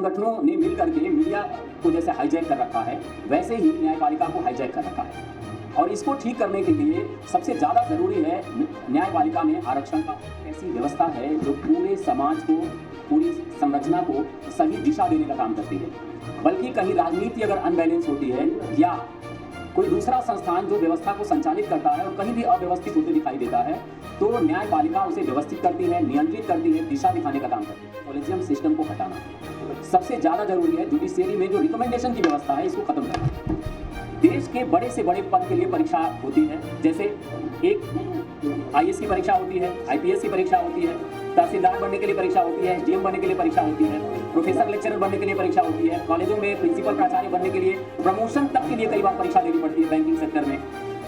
संगठनों ने मिलकर के मीडिया को जैसे हाईजैक कर रखा है, वैसे ही न्यायपालिका को हाईजैक कर रखा है। और इसको ठीक करने के लिए सबसे ज़्यादा ज़रूरी है न्यायपालिका में आरक्षण का। ऐसी व्यवस्था है जो पूरे समाज को, पूरी संरचना को सही दिशा देने का काम करती है। बल्कि कहीं राजनीति अगर अनबैलेंस होती है या कोई दूसरा संस्थान जो व्यवस्था को संचालित करता है और कहीं भी अव्यवस्थित होते दिखाई देता है, तो न्यायपालिका उसे व्यवस्थित करती है, नियंत्रित करती है, दिशा दिखाने का काम करती है। कॉलेजियम सिस्टम को हटाना सबसे ज़्यादा जरूरी है। जुडिशियरी में जो रिकमेंडेशन की व्यवस्था है, इसको खत्म करना। देश के बड़े से बड़े पद के लिए परीक्षा होती है, जैसे एक आईएएस की परीक्षा होती है, आईपीएस की परीक्षा होती है, तहसीलदार बनने के लिए परीक्षा होती है, एसडीएम बनने के लिए परीक्षा होती है, प्रोफेसर लेक्चरर बनने के लिए परीक्षा होती है, कॉलेजों में प्रिंसिपल प्राचार्य बनने के लिए, प्रमोशन तक के लिए कई बार परीक्षा देनी पड़ती है बैंकिंग सेक्टर में।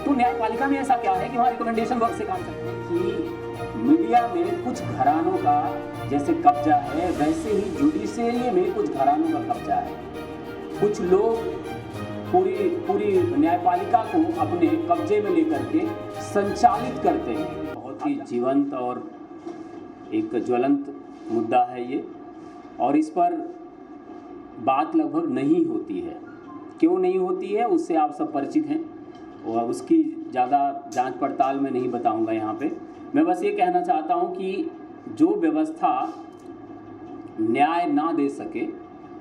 तो न्यायपालिका में ऐसा क्या है कि वहाँ रिकमेंडेशन वर्क से काम करते हैं कि मीडिया में कुछ घरानों का जैसे कब्जा है, वैसे ही जुडिशियरी में कुछ घरानों का कब्जा है। कुछ लोग पूरी न्यायपालिका को अपने कब्जे में लेकर के संचालित करते हैं। बहुत ही जीवंत और एक ज्वलंत मुद्दा है ये, और इस पर बात लगभग नहीं होती है। क्यों नहीं होती है, उससे आप सब परिचित हैं और उसकी ज़्यादा जांच पड़ताल में नहीं बताऊंगा यहाँ पे। मैं बस ये कहना चाहता हूँ कि जो व्यवस्था न्याय ना दे सके,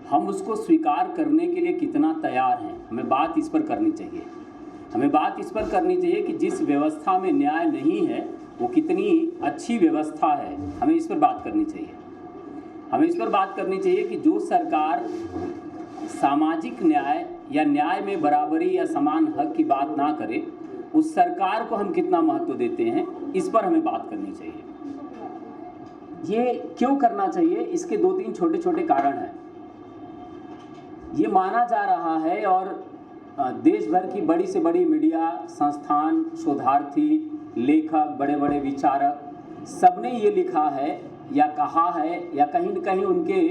हम उसको स्वीकार करने के लिए कितना तैयार हैं, हमें बात इस पर करनी चाहिए। हमें बात इस पर करनी चाहिए कि जिस व्यवस्था में न्याय नहीं है वो कितनी अच्छी व्यवस्था है, हमें इस पर बात करनी चाहिए। हमें इस पर बात करनी चाहिए कि जो सरकार सामाजिक न्याय या न्याय में बराबरी या समान हक की बात ना करे, उस सरकार को हम कितना महत्व देते हैं, इस पर हमें बात करनी चाहिए। ये क्यों करना चाहिए, इसके 2-3 छोटे छोटे कारण हैं। ये माना जा रहा है और देश भर की बड़ी से बड़ी मीडिया संस्थान, शोधार्थी, लेखक, बड़े बड़े विचारक, सबने ये लिखा है या कहा है या कहीं न कहीं उनके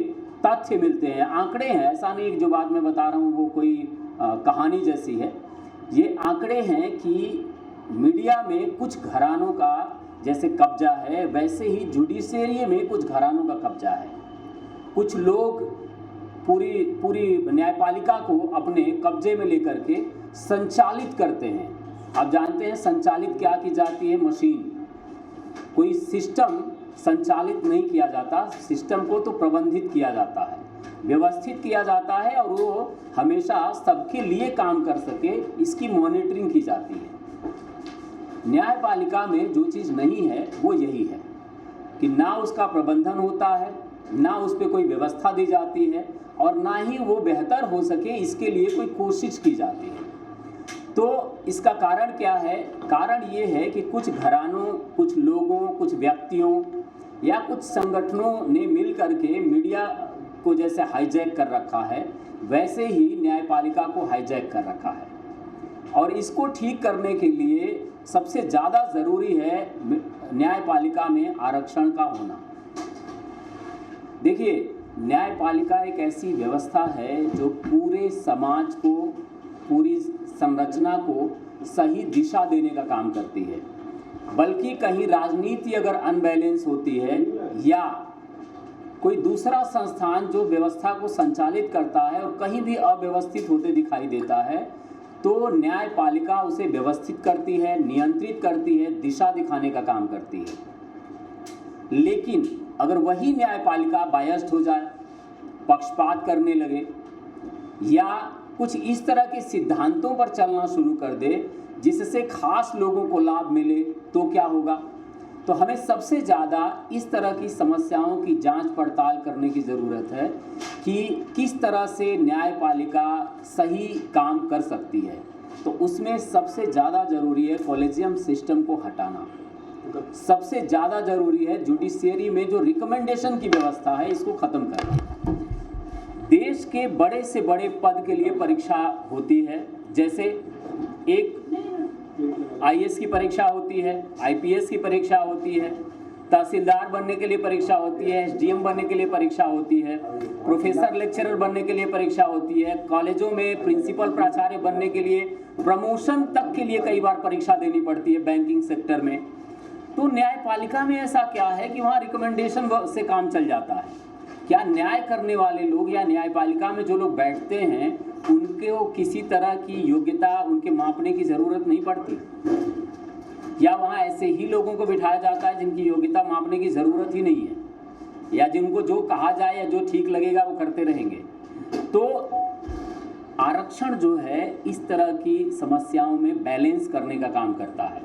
तथ्य मिलते हैं, आंकड़े हैं। ऐसा नहीं कि जो बात मैं बता रहा हूँ वो कोई कहानी जैसी है। ये आंकड़े हैं कि मीडिया में कुछ घरानों का जैसे कब्जा है, वैसे ही जुडिशियरी में कुछ घरानों का कब्जा है। कुछ लोग पूरी न्यायपालिका को अपने कब्जे में लेकर के संचालित करते हैं। आप जानते हैं संचालित क्या की जाती है, मशीन। कोई सिस्टम संचालित नहीं किया जाता, सिस्टम को तो प्रबंधित किया जाता है, व्यवस्थित किया जाता है और वो हमेशा सबके लिए काम कर सके, इसकी मॉनिटरिंग की जाती है। न्यायपालिका में जो चीज़ नहीं है वो यही है कि ना उसका प्रबंधन होता है, ना उस पर कोई व्यवस्था दी जाती है और ना ही वो बेहतर हो सके इसके लिए कोई कोशिश की जाती है। तो इसका कारण क्या है? कारण ये है कि कुछ घरानों, कुछ लोगों, कुछ व्यक्तियों या कुछ संगठनों ने मिल करके मीडिया को जैसे हाईजैक कर रखा है, वैसे ही न्यायपालिका को हाईजैक कर रखा है। और इसको ठीक करने के लिए सबसे ज़्यादा ज़रूरी है न्यायपालिका में आरक्षण का होना। देखिए, न्यायपालिका एक ऐसी व्यवस्था है जो पूरे समाज को, पूरी संरचना को सही दिशा देने का काम करती है। बल्कि कहीं राजनीति अगर अनबैलेंस होती है या कोई दूसरा संस्थान जो व्यवस्था को संचालित करता है और कहीं भी अव्यवस्थित होते दिखाई देता है, तो न्यायपालिका उसे व्यवस्थित करती है, नियंत्रित करती है, दिशा दिखाने का काम करती है। लेकिन अगर वही न्यायपालिका बायस्ड हो जाए, पक्षपात करने लगे या कुछ इस तरह के सिद्धांतों पर चलना शुरू कर दे जिससे खास लोगों को लाभ मिले, तो क्या होगा? तो हमें सबसे ज़्यादा इस तरह की समस्याओं की जांच पड़ताल करने की ज़रूरत है कि किस तरह से न्यायपालिका सही काम कर सकती है। तो उसमें सबसे ज़्यादा ज़रूरी है कॉलेजियम सिस्टम को हटाना। सबसे ज़्यादा ज़रूरी है जुडिशियरी में जो रिकमेंडेशन की व्यवस्था है, इसको ख़त्म करना। देश के बड़े से बड़े पद के लिए परीक्षा होती है, जैसे एक आईएएस की परीक्षा होती है, आईपीएस की परीक्षा होती है, तहसीलदार बनने के लिए परीक्षा होती है, एसडीएम बनने के लिए परीक्षा होती है, प्रोफेसर लेक्चरर बनने के लिए परीक्षा होती है, कॉलेजों में प्रिंसिपल प्राचार्य बनने के लिए, प्रमोशन तक के लिए कई बार परीक्षा देनी पड़ती है बैंकिंग सेक्टर में। तो न्यायपालिका में ऐसा क्या है कि वहाँ रिकमेंडेशन से काम चल जाता है। क्या न्याय करने वाले लोग या न्यायपालिका में जो लोग बैठते हैं उनको किसी तरह की योग्यता उनके मापने की ज़रूरत नहीं पड़ती? या वहाँ ऐसे ही लोगों को बिठाया जाता है जिनकी योग्यता मापने की ज़रूरत ही नहीं है, या जिनको जो कहा जाए या जो ठीक लगेगा वो करते रहेंगे? तो आरक्षण जो है इस तरह की समस्याओं में बैलेंस करने का काम करता है।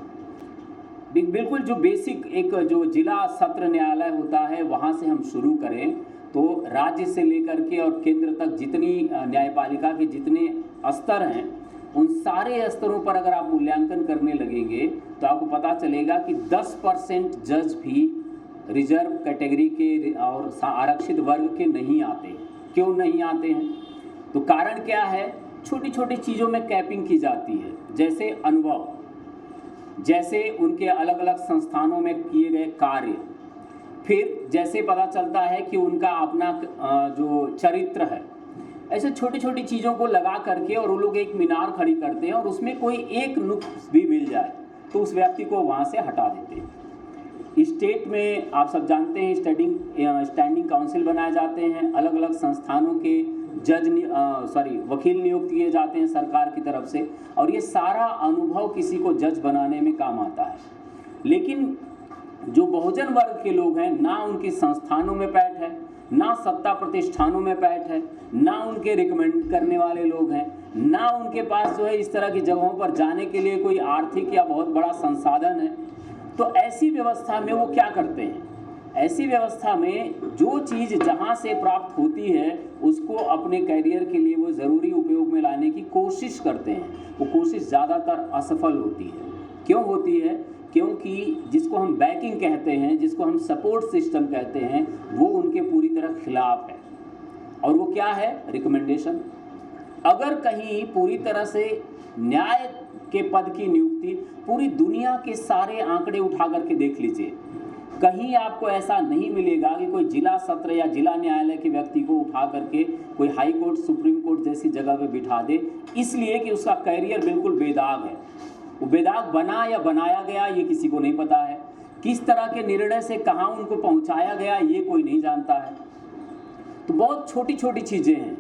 बिल्कुल जो बेसिक एक जो जिला सत्र न्यायालय होता है वहाँ से हम शुरू करें तो राज्य से लेकर के और केंद्र तक जितनी न्यायपालिका के जितने स्तर हैं उन सारे स्तरों पर अगर आप मूल्यांकन करने लगेंगे तो आपको पता चलेगा कि 10% जज भी रिजर्व कैटेगरी के और आरक्षित वर्ग के नहीं आते। क्यों नहीं आते हैं? तो कारण क्या है? छोटी छोटी चीज़ों में कैपिंग की जाती है, जैसे अनुभव, जैसे उनके अलग अलग संस्थानों में किए गए कार्य, फिर जैसे पता चलता है कि उनका अपना जो चरित्र है, ऐसे छोटी छोटी चीज़ों को लगा करके और वो लोग एक मीनार खड़ी करते हैं और उसमें कोई एक नुक्स भी मिल जाए तो उस व्यक्ति को वहाँ से हटा देते हैं। स्टेट में आप सब जानते हैं स्टैंडिंग काउंसिल बनाए जाते हैं, अलग अलग संस्थानों के वकील नियुक्त किए जाते हैं सरकार की तरफ से, और ये सारा अनुभव किसी को जज बनाने में काम आता है। लेकिन जो बहुजन वर्ग के लोग हैं, ना उनके संस्थानों में पैठ है, ना सत्ता प्रतिष्ठानों में पैठ है, ना उनके रिकमेंड करने वाले लोग हैं, ना उनके पास जो है इस तरह की जगहों पर जाने के लिए कोई आर्थिक या बहुत बड़ा संसाधन है। तो ऐसी व्यवस्था में वो क्या करते हैं? ऐसी व्यवस्था में जो चीज़ जहाँ से प्राप्त होती है उसको अपने कैरियर के लिए वो ज़रूरी उपयोग में लाने की कोशिश करते हैं। वो कोशिश ज़्यादातर असफल होती है। क्यों होती है? क्योंकि जिसको हम बैकिंग कहते हैं, जिसको हम सपोर्ट सिस्टम कहते हैं, वो उनके पूरी तरह खिलाफ है। और वो क्या है? रिकमेंडेशन। अगर कहीं पूरी तरह से न्याय के पद की नियुक्ति, पूरी दुनिया के सारे आंकड़े उठा करके देख लीजिए, कहीं आपको ऐसा नहीं मिलेगा कि कोई जिला सत्र या जिला न्यायालय के व्यक्ति को उठा करके कोई हाई कोर्ट, सुप्रीम कोर्ट जैसी जगह पे बिठा दे, इसलिए कि उसका कैरियर बिल्कुल बेदाग है। वो बेदाग बना या बनाया गया ये किसी को नहीं पता है। किस तरह के निर्णय से कहाँ उनको पहुँचाया गया ये कोई नहीं जानता है। तो बहुत छोटी छोटी चीज़ें हैं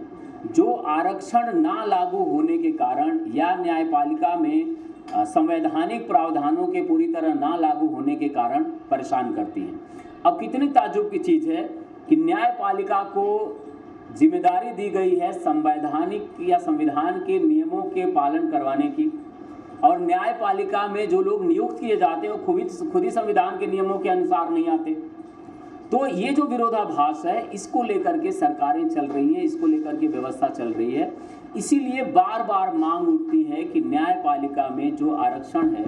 जो आरक्षण ना लागू होने के कारण या न्यायपालिका में संवैधानिक प्रावधानों के पूरी तरह ना लागू होने के कारण परेशान करती हैं। अब कितनी ताज्जुब की चीज़ है कि न्यायपालिका को जिम्मेदारी दी गई है संवैधानिक या संविधान के नियमों के पालन करवाने की, और न्यायपालिका में जो लोग नियुक्त किए जाते हैं वो खुद ही संविधान के नियमों के अनुसार नहीं आते। तो ये जो विरोधाभास है इसको लेकर के सरकारें चल रही हैं, इसको लेकर के व्यवस्था चल रही है। इसीलिए बार बार मांग उठती है कि न्यायपालिका में जो आरक्षण है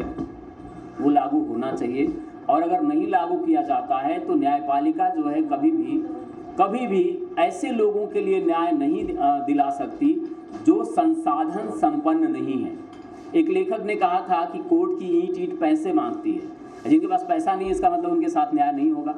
वो लागू होना चाहिए, और अगर नहीं लागू किया जाता है तो न्यायपालिका जो है कभी भी ऐसे लोगों के लिए न्याय नहीं दिला सकती जो संसाधन संपन्न नहीं है। एक लेखक ने कहा था कि कोर्ट की ईंट पैसे मांगती है, जिनके पास पैसा नहीं है इसका मतलब उनके साथ न्याय नहीं होगा।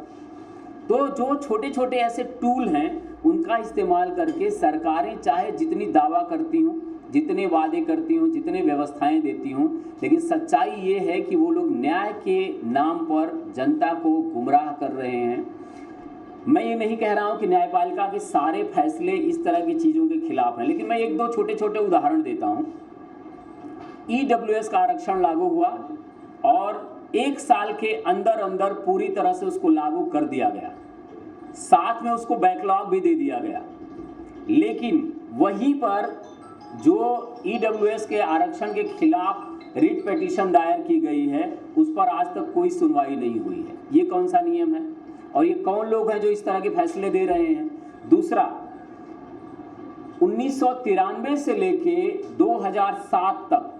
तो जो छोटे छोटे ऐसे टूल हैं उनका इस्तेमाल करके सरकारें चाहे जितनी दावा करती हूँ, जितने वादे करती हूँ, जितने व्यवस्थाएं देती हूँ, लेकिन सच्चाई ये है कि वो लोग न्याय के नाम पर जनता को गुमराह कर रहे हैं। मैं ये नहीं कह रहा हूँ कि न्यायपालिका के सारे फैसले इस तरह की चीज़ों के खिलाफ हैं, लेकिन मैं एक दो छोटे छोटे उदाहरण देता हूँ। EWS का आरक्षण लागू हुआ और 1 साल के अंदर अंदर पूरी तरह से उसको लागू कर दिया गया, साथ में उसको बैकलॉग भी दे दिया गया। लेकिन वहीं पर जो EWS के आरक्षण के खिलाफ रिट पिटीशन दायर की गई है उस पर आज तक कोई सुनवाई नहीं हुई है। ये कौन सा नियम है और ये कौन लोग हैं जो इस तरह के फैसले दे रहे हैं? दूसरा, 1993 से लेके 2007 तक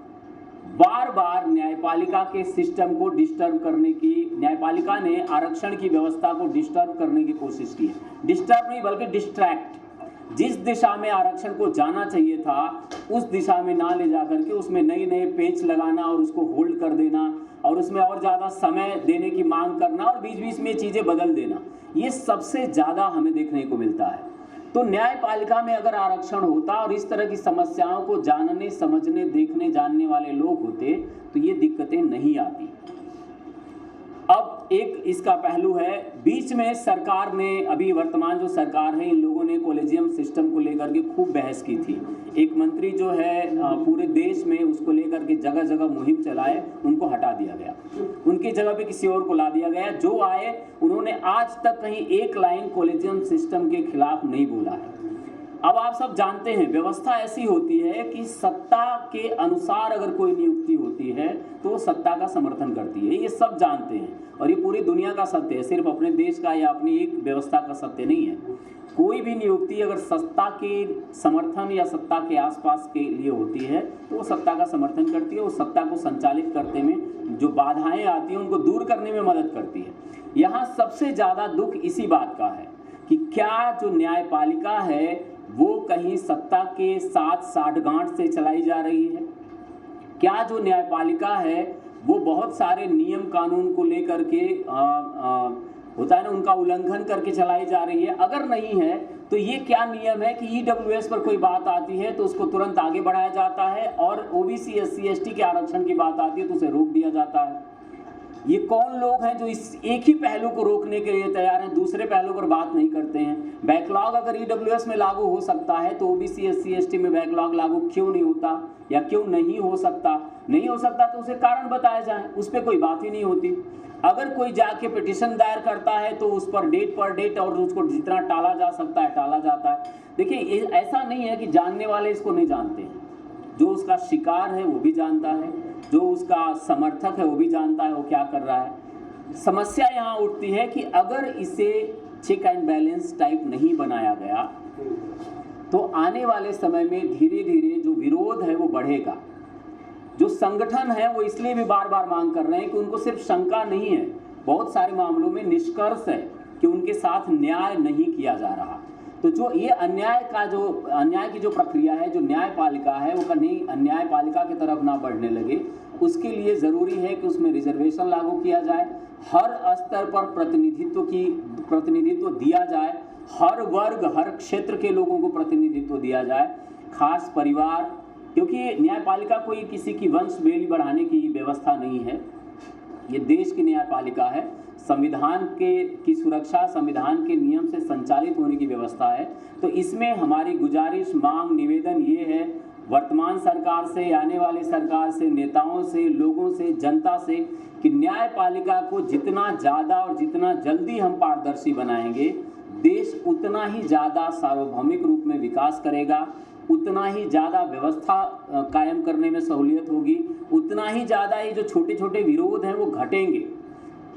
बार बार न्यायपालिका के सिस्टम को डिस्टर्ब करने की, न्यायपालिका ने आरक्षण की व्यवस्था को डिस्टर्ब करने की कोशिश की है। डिस्टर्ब नहीं बल्कि डिस्ट्रैक्ट। जिस दिशा में आरक्षण को जाना चाहिए था उस दिशा में ना ले जाकर के उसमें नए नए पेच लगाना और उसको होल्ड कर देना और उसमें और ज़्यादा समय देने की मांग करना और बीच बीच में चीज़ें बदल देना, ये सबसे ज़्यादा हमें देखने को मिलता है। तो न्यायपालिका में अगर आरक्षण होता और इस तरह की समस्याओं को जानने, समझने, देखने, जानने वाले लोग होते तो ये दिक्कतें नहीं आती। अब एक इसका पहलू है, बीच में सरकार ने, अभी वर्तमान जो सरकार है, इन लोगों ने कॉलेजियम सिस्टम को लेकर के खूब बहस की थी। एक मंत्री जो है पूरे देश में उसको लेकर के जगह जगह मुहिम चलाए, उनको हटा दिया गया, उनकी जगह पे किसी और को ला दिया गया। जो आए उन्होंने आज तक कहीं एक लाइन कॉलेजियम सिस्टम के खिलाफ नहीं बोला है। अब आप सब जानते हैं व्यवस्था ऐसी होती है कि सत्ता के अनुसार अगर कोई नियुक्ति होती है तो वो सत्ता का समर्थन करती है, ये सब जानते हैं और ये पूरी दुनिया का सत्य है, सिर्फ अपने देश का या अपनी एक व्यवस्था का सत्य नहीं है। कोई भी नियुक्ति अगर सत्ता के समर्थन या सत्ता के आसपास के लिए होती है तो वो सत्ता का समर्थन करती है, वो सत्ता को संचालित करने में जो बाधाएं आती हैं उनको दूर करने में मदद करती है। यहाँ सबसे ज़्यादा दुख इसी बात का है कि क्या जो न्यायपालिका है वो कहीं सत्ता के साथ साठगांठ से चलाई जा रही है? क्या जो न्यायपालिका है वो बहुत सारे नियम कानून को लेकर के होता है ना, उनका उल्लंघन करके चलाई जा रही है? अगर नहीं है तो ये क्या नियम है कि ईडब्ल्यूएस पर कोई बात आती है तो उसको तुरंत आगे बढ़ाया जाता है और ओबीसी एससी एसटी के आरक्षण की बात आती है तो उसे रोक दिया जाता है? ये कौन लोग हैं जो इस एक ही पहलू को रोकने के लिए तैयार हैं, दूसरे पहलू पर बात नहीं करते हैं? बैकलॉग अगर ईडब्ल्यूएस में लागू हो सकता है तो ओबीसी एससी एसटी में बैकलॉग लागू क्यों नहीं होता या क्यों नहीं हो सकता? नहीं हो सकता तो उसे कारण बताया जाए, उस पर कोई बात ही नहीं होती। अगर कोई जाके पिटिशन दायर करता है तो उस पर डेट पर डेट और उसको जितना टाला जा सकता है टाला जाता है। देखिए ऐसा नहीं है कि जानने वाले इसको नहीं जानते हैं, जो उसका शिकार है वो भी जानता है, जो उसका समर्थक है वो भी जानता है वो क्या कर रहा है। समस्या यहाँ उठती है कि अगर इसे चेक एंड बैलेंस टाइप नहीं बनाया गया तो आने वाले समय में धीरे धीरे जो विरोध है वो बढ़ेगा। जो संगठन है वो इसलिए भी बार बार मांग कर रहे हैं कि उनको सिर्फ शंका नहीं है, बहुत सारे मामलों में निष्कर्ष है कि उनके साथ न्याय नहीं किया जा रहा। तो जो ये अन्याय की जो प्रक्रिया है, जो न्यायपालिका है वो कहीं न्यायपालिका की तरफ ना बढ़ने लगे, उसके लिए ज़रूरी है कि उसमें रिजर्वेशन लागू किया जाए, हर स्तर पर प्रतिनिधित्व दिया जाए, हर वर्ग हर क्षेत्र के लोगों को प्रतिनिधित्व दिया जाए, खास परिवार, क्योंकि न्यायपालिका कोई किसी की वंश बेली बढ़ाने की व्यवस्था नहीं है, ये देश की न्यायपालिका है, संविधान की सुरक्षा, संविधान के नियम से संचालित होने की व्यवस्था है। तो इसमें हमारी गुजारिश, मांग, निवेदन ये है वर्तमान सरकार से, आने वाली सरकार से, नेताओं से, लोगों से, जनता से कि न्यायपालिका को जितना ज़्यादा और जितना जल्दी हम पारदर्शी बनाएंगे, देश उतना ही ज़्यादा सार्वभौमिक रूप में विकास करेगा, उतना ही ज़्यादा व्यवस्था कायम करने में सहूलियत होगी, उतना ही ज़्यादा ये जो छोटे छोटे विरोध हैं वो घटेंगे।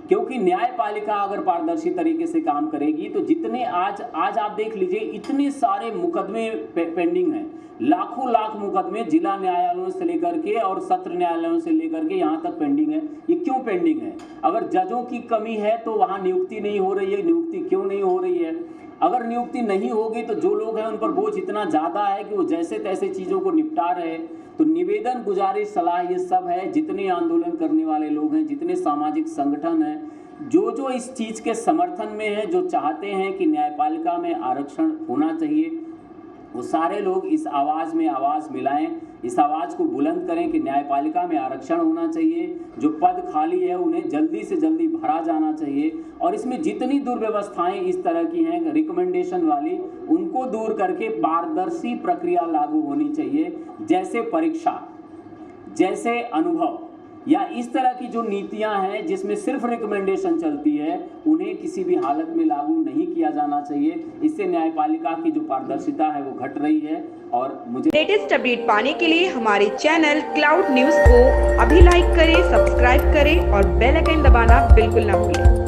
क्योंकि न्यायपालिका अगर पारदर्शी तरीके से काम करेगी तो जितने आज आप देख लीजिए इतने सारे मुकदमे पेंडिंग हैं, लाखों लाख मुकदमे जिला न्यायालयों से लेकर के और सत्र न्यायालयों से लेकर के यहाँ तक पेंडिंग है। ये क्यों पेंडिंग है? अगर जजों की कमी है तो वहाँ नियुक्ति नहीं हो रही है, नियुक्ति क्यों नहीं हो रही है? अगर नियुक्ति नहीं होगी तो जो लोग हैं उन पर बोझ इतना ज़्यादा है कि वो जैसे तैसे चीज़ों को निपटा रहे। तो निवेदन, गुजारिश, सलाह ये सब है, जितने आंदोलन करने वाले लोग हैं, जितने सामाजिक संगठन हैं, जो इस चीज़ के समर्थन में है, जो चाहते हैं कि न्यायपालिका में आरक्षण होना चाहिए, वो सारे लोग इस आवाज़ में आवाज़ मिलाएं, इस आवाज़ को बुलंद करें कि न्यायपालिका में आरक्षण होना चाहिए, जो पद खाली है उन्हें जल्दी से जल्दी भरा जाना चाहिए और इसमें जितनी दुर्व्यवस्थाएं इस तरह की हैं रिकमेंडेशन वाली, उनको दूर करके पारदर्शी प्रक्रिया लागू होनी चाहिए। जैसे परीक्षा, जैसे अनुभव या इस तरह की जो नीतियां हैं जिसमें सिर्फ रिकमेंडेशन चलती है, उन्हें किसी भी हालत में लागू नहीं किया जाना चाहिए। इससे न्यायपालिका की जो पारदर्शिता है वो घट रही है। और मुझे लेटेस्ट अपडेट पाने के लिए हमारे चैनल क्लाउड न्यूज़ को अभी लाइक करें, सब्सक्राइब करें और बेल आइकन दबाना बिल्कुल ना भूलें।